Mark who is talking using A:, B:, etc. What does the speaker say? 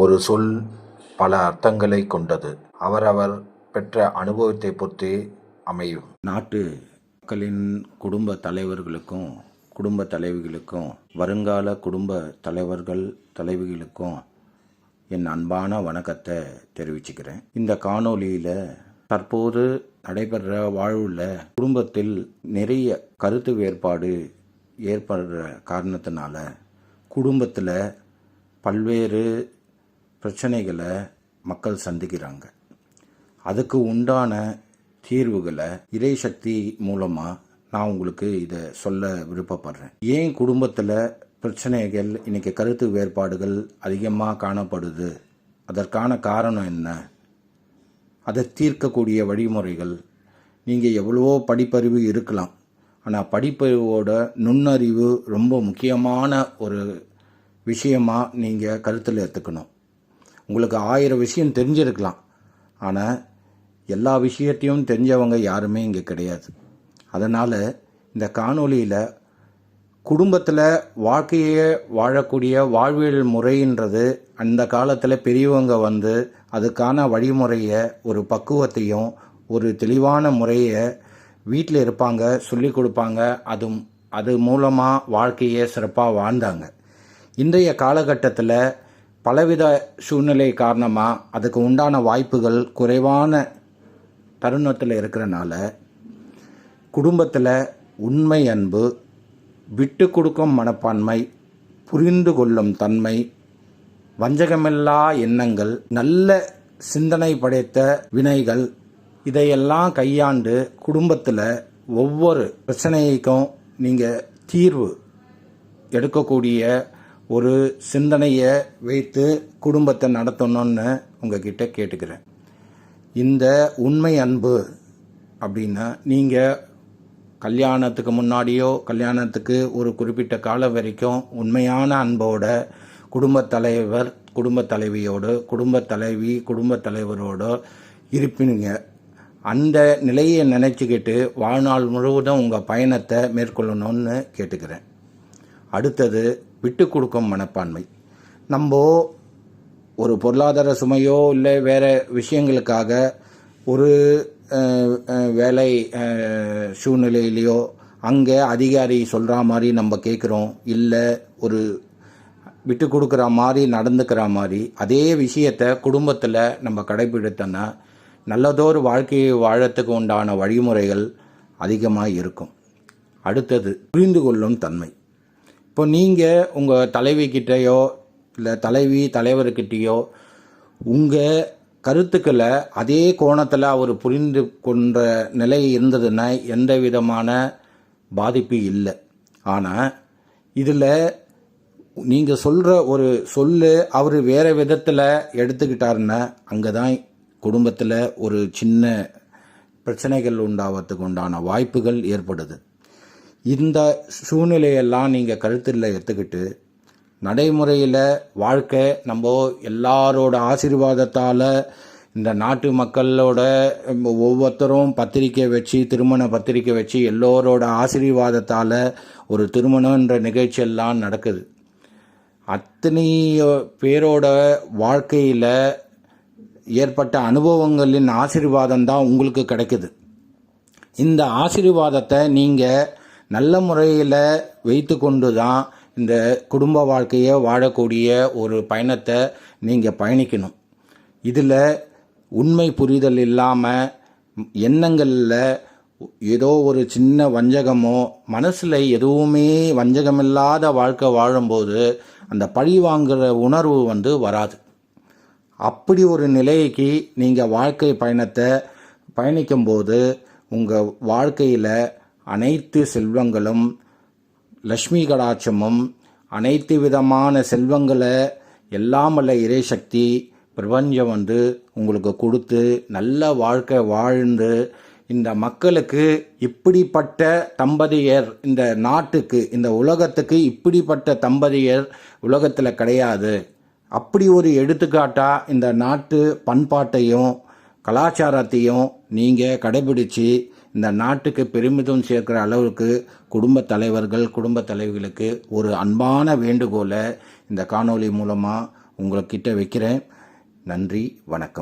A: ஒரு சொல் பல அர்த்தங்களை கொண்டது. அவரவர் பெற்ற அனுபவத்தை பொறுத்தே அமையும்.
B: நாட்டு மக்களின் குடும்ப தலைவர்களுக்கும் குடும்ப தலைவிகளுக்கும் வருங்கால குடும்ப தலைவர்கள் தலைவிகளுக்கும் என் அன்பான வணக்கத்தை தெரிவிச்சுக்கிறேன். இந்த காணொளியில் தற்போது நடைபெற வாழ்வுள்ள குடும்பத்தில் நிறைய கருத்து வேறுபாடு ஏற்படுற காரணத்தினால குடும்பத்தில் பல்வேறு பிரச்சனைகளை மக்கள் சந்திக்கிறாங்க. அதுக்கு உண்டான தீர்வுகளை இறைசக்தி மூலமாக நான் உங்களுக்கு இதை சொல்ல விருப்பப்படுறேன். ஏன் குடும்பத்தில் பிரச்சனைகள் இன்னைக்கு கருத்து வேறுபாடுகள் அதிகமாக காணப்படுது, அதற்கான காரணம் என்ன, அதை தீர்க்கக்கூடிய வழிமுறைகள். நீங்கள் எவ்வளவோ படிப்பறிவு இருக்கலாம், ஆனால் படிப்பறிவோட நுண்ணறிவு ரொம்ப முக்கியமான ஒரு விஷயமாக நீங்கள் கருத்தில் எடுத்துக்கணும். உங்களுக்கு 1000 விஷயம் தெரிஞ்சிருக்கலாம், ஆனால் எல்லா விஷயத்தையும் தெரிஞ்சவங்க யாருமே இங்கே கிடையாது. அதனால் இந்த காணொளியில் குடும்பத்தில் வாழ்க்கையை வாழக்கூடிய வாழ்வியல் முறைன்றது அந்த காலத்தில் பெரியவங்க அதுக்கான வழிமுறையை, ஒரு பக்குவத்தையும் ஒரு தெளிவான முறையை வீட்டில் இருப்பாங்க, சொல்லி கொடுப்பாங்க. அது மூலமாக வாழ்க்கையை சிறப்பாக வாழ்ந்தாங்க. இன்றைய காலகட்டத்தில் பலவித சூழ்நிலை காரணமாக அதுக்கு உண்டான வாய்ப்புகள் குறைவான தருணத்தில் இருக்கிறனால குடும்பத்தில் உண்மை அன்பு, விட்டு கொடுக்கும் மனப்பான்மை, புரிந்து கொள்ளும் தன்மை, வஞ்சகமில்லா எண்ணங்கள், நல்ல சிந்தனை படைத்த வினைகள், இதையெல்லாம் கையாண்டு குடும்பத்தில் ஒவ்வொரு பிரச்சனைக்கும் நீங்கள் தீர்வு எடுக்கக்கூடிய ஒரு சிந்தனையை வைத்து குடும்பத்தை நடத்தணும்னு உங்ககிட்ட கேட்டுக்கிறேன். இந்த உண்மை அன்பு அப்படின்னா, நீங்கள் கல்யாணத்துக்கு முன்னாடியோ கல்யாணத்துக்கு ஒரு குறிப்பிட்ட காலம் வரைக்கும் உண்மையான அன்போட குடும்பத் தலைவர் குடும்பத் தலைவியோடு, குடும்பத் தலைவி குடும்பத் தலைவரோடு இருப்பீங்க. அந்த நிலையை நினச்சிக்கிட்டு வாழ்நாள் முழுவதும் உங்கள் பயணத்தை மேற்கொள்ளணும்னு கேட்டுக்கிறேன். அடுத்தது விட்டு கொடுக்கும் மனப்பான்மை. நம்ம ஒரு பொருளாதார சுமையோ இல்லை வேறு விஷயங்களுக்காக ஒரு வேலை சூழ்நிலையிலையோ அங்கே அதிகாரி சொல்கிற மாதிரி நம்ம கேட்குறோம், இல்லை ஒரு விட்டு கொடுக்குற மாதிரி நடந்துக்கிற மாதிரி அதே விஷயத்தை குடும்பத்தில் நம்ம கடைபிடித்தோன்னா நல்லதொரு வாழ்க்கையை வாழறதுக்கு உண்டான வழிமுறைகள் அதிகமாக இருக்கும். அடுத்தது புரிந்து கொள்ளும் தன்மை. இப்போ நீங்கள் உங்கள் தலைவிக்கிட்டேயோ இல்லை தலைவி தலைவர்கிட்டேயோ உங்கள் கருத்துக்களை அதே கோணத்தில் அவர் புரிந்து கொண்ட நிலை இருந்ததுன்னா எந்த விதமான பாதிப்பு இல்லை. ஆனால் இதில் நீங்கள் சொல்கிற ஒரு அவர் வேறு விதத்தில் எடுத்துக்கிட்டாருன்னா அங்கே தான் குடும்பத்தில் ஒரு சின்ன பிரச்சனைகள் உண்டாவதுக்கு உண்டான வாய்ப்புகள் ஏற்படுது. இந்த சூழ்நிலையெல்லாம் நீங்கள் கருத்தில் எடுத்துக்கிட்டு நடைமுறையில் வாழ்க்கை நம்ம எல்லாரோட ஆசீர்வாதத்தால் இந்த நாட்டு மக்களோட ஒவ்வொருத்தரும் பத்திரிக்கை வச்சு, திருமண பத்திரிக்கை வச்சு எல்லோரோட ஆசீர்வாதத்தால் ஒரு திருமணன்ற நிகழ்ச்சியெல்லாம் நடக்குது. அத்தனை பேரோட வாழ்க்கையில் ஏற்பட்ட அனுபவங்களின் ஆசீர்வாதம் தான் உங்களுக்கு கிடைக்குது. இந்த ஆசீர்வாதத்தை நீங்கள் நல்ல முறையில் வைத்து கொண்டு தான் இந்த குடும்ப வாழ்க்கையை வாழக்கூடிய ஒரு பயணத்தை நீங்கள் பயணிக்கணும். இதில் உண்மை புரிதல் இல்லாமல் எண்ணங்களில் ஏதோ ஒரு சின்ன வஞ்சகமோ, மனசில் எதுவுமே வஞ்சகமில்லாத வாழ்க்கை வாழும்போது அந்த பழி வாங்குகிற உணர்வு வராது. அப்படி ஒரு நிலைக்கு நீங்கள் வாழ்க்கை பயணத்தை பயணிக்கும்போது உங்கள் வாழ்க்கையில் அனைத்து செல்வங்களும், லக்ஷ்மி கடாட்சமும், அனைத்து விதமான செல்வங்களை எல்லாம் வல்ல இறைசக்தி பிரபஞ்சம் உங்களுக்கு கொடுத்து நல்ல வாழ்க்கை வாழ்ந்து இந்த மக்களுக்கு இப்படிப்பட்ட தம்பதியர், இந்த நாட்டுக்கு இந்த உலகத்துக்கு இப்படிப்பட்ட தம்பதியர் உலகத்தில் கிடையாது. அப்படி ஒரு எடுத்துக்காட்டாக இந்த நாட்டு பண்பாட்டையும் கலாச்சாரத்தையும் நீங்கள் கடைபிடிச்சு இந்த நாட்டுக்கு பெருமிதம் சேர்க்கிற அளவுக்கு குடும்ப தலைவர்கள் குடும்ப தலைவிகளுக்கு ஒரு அன்பான வேண்டுகோளை இந்த காணொளி மூலமாக உங்கள்கிட்ட வைக்கிறேன். நன்றி, வணக்கம்.